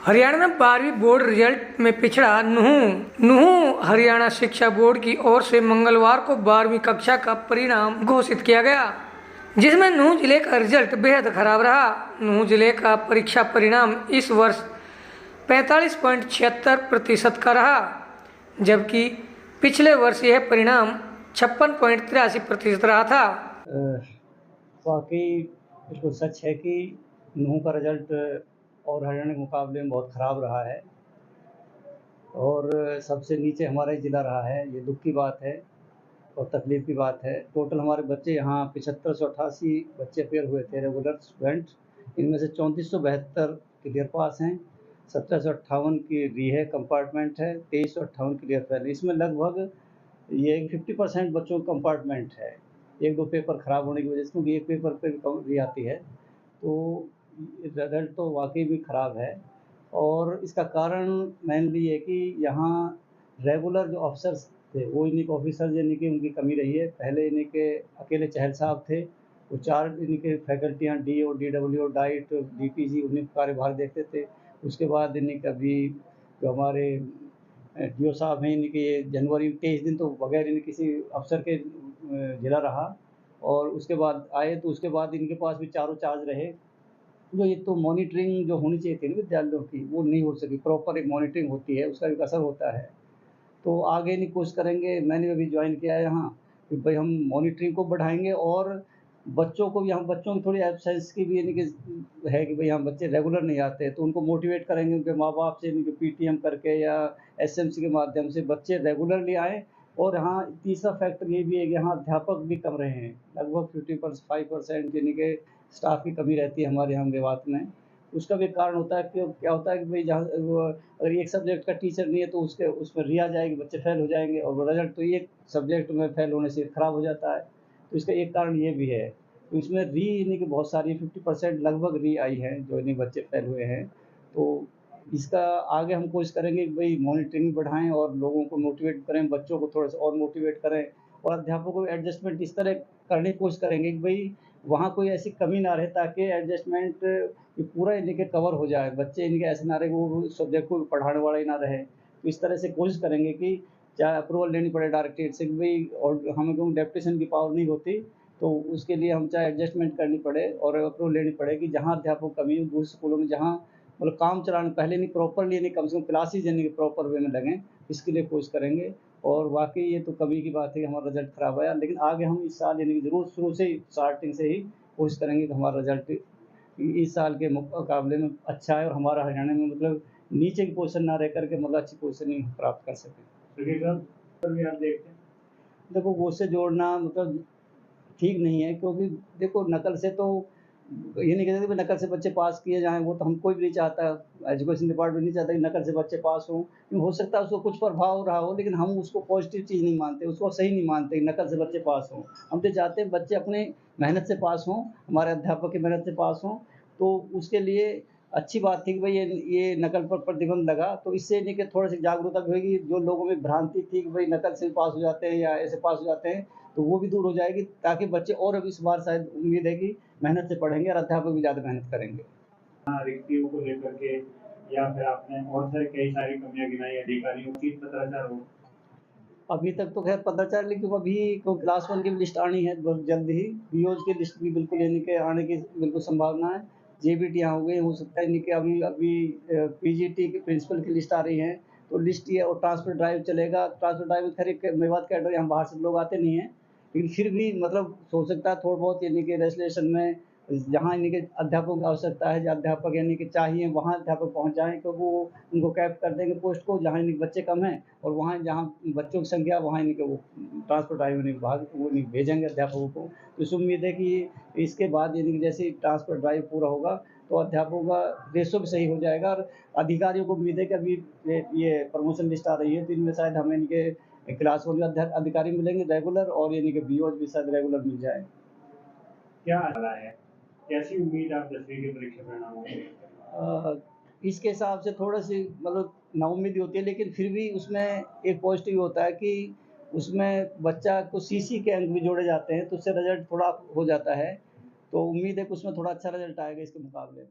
हरियाणा में 12वीं board result में पिछड़ा नूंह हरियाणा शिक्षा बोर्ड की ओर से मंगलवार को 12वीं कक्षा का परिणाम घोषित किया गया, जिसमें नूंह जिले का रिजल्ट बेहद खराब रहा। नूंह जिले का परीक्षा परिणाम इस वर्ष 45.76% का रहा, जबकि पिछले वर्ष यह परिणाम 56.83% रहा था। वाकई बिल्कुल सच है कि नूंह का रिजल्ट और हरियाणा के मुकाबले में बहुत ख़राब रहा है और सबसे नीचे हमारा ही ज़िला रहा है। ये दुख की बात है और तकलीफ़ की बात है। टोटल हमारे बच्चे यहाँ 7588 बच्चे फेल हुए थे रेगुलर स्टूडेंट, इनमें से 3472 क्लियर पास हैं, 1758 की री है कंपार्टमेंट है, 2358 क्लियर फेल। इसमें लगभग ये 50% बच्चों का कंपार्टमेंट है। एक दो पेपर ख़राब होने की वजह से, क्योंकि एक पेपर पे री आती है, तो रिजल्ट तो वाकई भी ख़राब है। और इसका कारण मेनली ये कि यहाँ रेगुलर जो अफसर्स थे वो इन्हीं के ऑफिसर यानी कि उनकी कमी रही है। पहले इन्हीं के अकेले चहल साहब थे, वो 4 इन्हीं के फैकल्टियाँ DO, DWO, डाइट, DPG उन्हीं का कार्यभार देखते थे। उसके बाद इन्हीं का भी जो हमारे DO साहब हैं, इन्हीं के जनवरी 23 दिन तो बगैर इन्हीं किसी अफसर के ज़िला रहा, और उसके बाद आए तो उसके बाद इनके पास भी चारों चार्ज रहे। जो ये तो मॉनिटरिंग जो होनी चाहिए थी ना विद्यालयों की, वो नहीं हो सकी। प्रॉपर एक मॉनिटरिंग होती है, उसका एक असर होता है। तो आगे नहीं कोशिश करेंगे, मैंने अभी ज्वाइन किया है यहाँ, कि भाई हम मॉनिटरिंग को बढ़ाएंगे और बच्चों को भी, हम बच्चों की थोड़ी एब्सेंस की भी यानी कि है कि भाई हम बच्चे रेगुलर नहीं आते, तो उनको मोटिवेट करेंगे उनके माँ बाप से, उनके PTM करके या SMC के माध्यम से बच्चे रेगुलरली आएँ। और हाँ, तीसरा फैक्टर ये भी है कि यहाँ अध्यापक भी कम रहे हैं, लगभग 55% यानी कि स्टाफ की कमी रहती है हमारे यहाँ मेवात में। उसका भी कारण होता है कि क्या होता है कि भाई जहाँ वो अगर एक सब्जेक्ट का टीचर नहीं है तो उसके उसमें री आ जाएगी, बच्चे फेल हो जाएंगे, और वो रिजल्ट तो एक सब्जेक्ट में फेल होने से ख़राब हो जाता है। तो इसका एक कारण ये भी है। तो इसमें री यानी कि बहुत सारी 50% लगभग री आई है जो इन्हीं बच्चे फेल हुए हैं। तो इसका आगे हम कोशिश करेंगे कि भाई मॉनिटरिंग बढ़ाएँ और लोगों को मोटिवेट करें, बच्चों को थोड़ा सा और मोटिवेट करें, और अध्यापकों को एडजस्टमेंट इस तरह करने की कोशिश करेंगे कि भाई वहाँ कोई ऐसी कमी ना रहे, ताकि एडजस्टमेंट ये पूरा इनके कवर हो जाए। बच्चे इनके ऐसे ना रहे कि वो सब्जेक्ट को पढ़ाने वाला ही ना रहे। तो इस तरह से कोशिश करेंगे कि चाहे अप्रूवल लेनी पड़े डायरेक्टरेट से कि भाई, और हमें क्योंकि डेप्यूटेशन की पावर नहीं होती, तो उसके लिए हम चाहे एडजस्टमेंट करनी पड़े और अप्रूवल लेनी पड़े कि जहाँ अध्यापक कमी हो दूसरे स्कूलों में, जहाँ मतलब काम चलाने पहले नहीं प्रॉपरली यानी कम से कम क्लासेज यानी कि प्रॉपर वे में लगें, इसके लिए कोशिश करेंगे। और वाक़ई ये तो कमी की बात है कि हमारा रिज़ल्ट ख़राब आया, लेकिन आगे हम इस साल यानी कि ज़रूर शुरू से ही स्टार्टिंग से ही कोशिश करेंगे कि हमारा रिज़ल्ट इस साल के मुकाबले में अच्छा है और हमारा हरियाणा में मतलब नीचे की पोज़ीशन ना रह कर के मतलब अच्छी पोज़ीशन प्राप्त कर सकें। भी आप देखते हैं, देखो वो से जोड़ना मतलब ठीक नहीं है, क्योंकि देखो नकल से तो ये नहीं कहते कि नकल से बच्चे पास किए जाएँ, वो तो हम कोई भी नहीं चाहता, एजुकेशन डिपार्टमेंट नहीं चाहता कि नकल से बच्चे पास हों। हो सकता है उसको कुछ प्रभाव रहा हो, लेकिन हम उसको पॉज़िटिव चीज़ नहीं मानते, उसको सही नहीं मानते कि नकल से बच्चे पास हों। हम तो चाहते हैं बच्चे अपनी मेहनत से पास हों, हमारे अध्यापक की मेहनत से पास हों। तो उसके लिए अच्छी बात थी कि भई ये नकल पर प्रतिबंध लगा, तो इससे नहीं कि थोड़ी-सी जागरूकता भी होगी। जो लोगों में भ्रांति थी कि भई नकल से पास हो जाते हैं या ऐसे पास हो जाते हैं, तो वो भी दूर हो जाएगी, ताकि बच्चे और अब इस बार शायद उम्मीद है कि मेहनत से पढ़ेंगे और अध्यापक भी ज़्यादा मेहनत करेंगे। हाँ, रिक्तियों को लेकर के या फिर आपने और से कई सारी कमियाँ गिनाई अधिकारियों की पत्राचार हो। अभी तक तो खैर पता लेकिन अभी तो क्लास 1 की भी लिस्ट आनी है बहुत जल्द ही। बीओज़ की लिस्ट भी बिल्कुल यानी कि आने की बिल्कुल संभावना है। जेबीटी हो गई, हो सकता है यानी कि अभी अभी पीजीटी की प्रिंसिपल की लिस्ट आ रही है। तो लिस्ट ये और ट्रांसफर ड्राइव चलेगा। ट्रांसफर ड्राइव में खैर एक मेवात कैडर यहाँ बाहर से लोग आते नहीं हैं। लेकिन फिर भी मतलब हो सकता है थोड़ा बहुत यानी कि रेज़िलेशन में जहाँ यानी कि अध्यापकों की आवश्यकता है, जो अध्यापक यानी कि चाहिए वहाँ अध्यापक पहुँच जाएँ, क्योंकि वो उनको कैप कर देंगे पोस्ट को, जहाँ यानी कि बच्चे कम हैं, और वहाँ जहाँ बच्चों की संख्या वहाँ यानी कि वो ट्रांसपोर्ट ड्राइव यानी भाग वो नहीं भेजेंगे अध्यापकों को। तो इस उम्मीद है कि इसके बाद यानी कि जैसे ही ट्रांसपोर्ट ड्राइव पूरा होगा, तो अध्यापकों का रेशो भी सही हो जाएगा, और अधिकारियों को उम्मीद है कि अभी ये प्रमोशन लिस्ट आ रही है, तो इनमें शायद हमें इनके क्लास 1 अधिकारी मिलेंगे रेगुलर, और यानी कि बीओज़ भी शायद रेगुलर मिल जाएँ। क्या रहा है? कैसी उम्मीद आप 10वीं के परीक्षा परिणामों को लेकर? इसके हिसाब से थोड़ा-सी मतलब नाउम्मीद होती है, लेकिन फिर भी उसमें एक पॉज़िटिव होता है कि उसमें बच्चा को सीसी के अंक भी जोड़े जाते हैं, तो उससे रिज़ल्ट थोड़ा हो जाता है। तो उम्मीद है कि उसमें थोड़ा अच्छा रिज़ल्ट आएगा इसके मुकाबले में।